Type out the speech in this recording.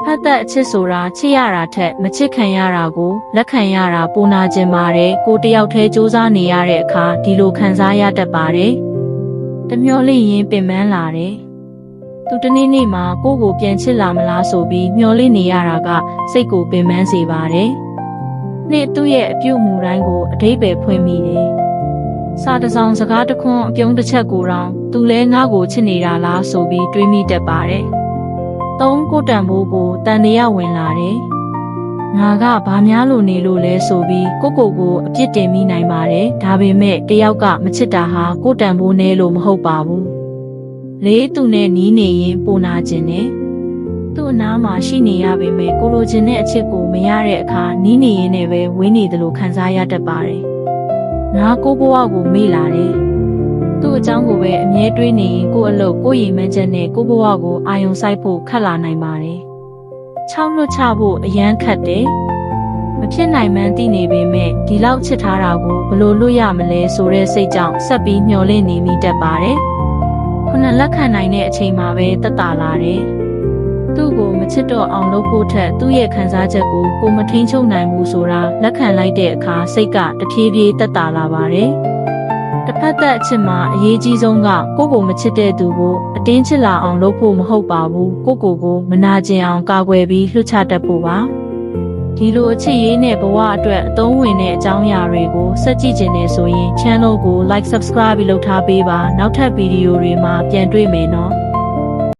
ဖက်သက်အချစ်ဆိုတာချစ်ရတာထက်မချစ်ခံရတာကိုလက်ခံရတာပိုနာကျင်ပါတယ်ကိုတယောက်တည်းစူးစမ်းနေရတဲ့အခါဒီလိုခံစားရတတ်ပါတယ်တမျောလေးရင်ပင်ပန်းလာတယ်သူတနေ့နေ့မှာကိုကိုပြန်ချစ်လာမလားဆိုပြီးမျောလေးနေရတာကစိတ်ကိုပင်ပန်းစေပါတယ်နေ့သူ့ရဲ့အပြုတ်မှုတိုင်းကိုအတိတ်ပဲဖွင့်မိတယ်စာတစောင်စကားတခွန်းအပြုံးတစ်ချက်ကိုတောင်သူလဲငါ့ကိုချစ်နေတာလားဆိုပြီးတွေးမိတတ်ပါတယ်ကိုတန်ဖိုးကိုတန်တရားဝင်လာတယ်။ငါကဘာများလို့နေလို့လဲဆိုပြီးကိုအပြစ်တင်မိနိုင်ပါတယ်။ဒါပေမဲ့တယောက်ကမချစ်တာဟာကိုတန်ဖိုးနဲ့လို့မဟုတ်ပါဘူး။လေးသူနဲ့နီးနေရင်ပိုနာခြင်းနဲ့သူ့အနားမှာရှိနေရပေမဲ့ကိုလိုချင်တဲ့အချစ်ကိုမရတဲ့အခါနီးနေရင်လည်းပဲဝေးနေတယ်လို့ခံစားရတတ်ပါတယ်။ငါကိုဘဝကိုမေ့လာတယ်။သူ့အကြောင်းကိုပဲအမြဲတွေးနေရင်ကို့အလုပ်ကိုရည်မှန်းချက်နဲ့ကိုဘဝကိုအာရုံစိုက်ဖို့ခက်လာနိုင်ပါတယ်။ချောင်းလွတ်ချဖို့အရန်ခက်တယ်။မဖြစ်နိုင်မှန်းသိနေပေမဲ့ဒီလောက်ချစ်ထားတာကိုဘလို့လွတ်ရမလဲဆိုတဲ့စိတ်ကြောင့်ဆက်ပြီးမျှော်လင့်နေမိတတ်ပါတယ်။ခုနလက်ခံနိုင်တဲ့အချိန်မှာပဲတက်တာလာတယ်။သူ့ကိုမချစ်တော့အောင်လုပ်ဖို့ထက်သူ့ရဲ့ခံစားချက်ကိုမထိန်ချုပ်နိုင်ဘူးဆိုတာလက်ခံလိုက်တဲ့အခါစိတ်ကတဖြည်းဖြည်းတက်တာလာပါတယ်။တစ်ဖက်သက်အချစ်မှာအရေးကြီးဆုံးကကိုမချစ်တဲ့သူကိုအတင်းချစ်လာအောင်လုပ်ဖို့မဟုတ်ပါဘူးကိုမနာကျင်အောင်ကာကွယ်ပြီးလွှတ်ချတတ်ဖို့ပါဒီလိုအချစ်ရေးနဲ့ဘဝအတွက်အသုံးဝင်တဲ့အကြောင်းအရာတွေကိုဆက်ကြည့်ကြနေဆိုရင် channel ကို like subscribe လုပ်ထားပေးပါနောက်ထပ်ဗီဒီယိုတွေမှာပြန်တွေ့မယ်နော်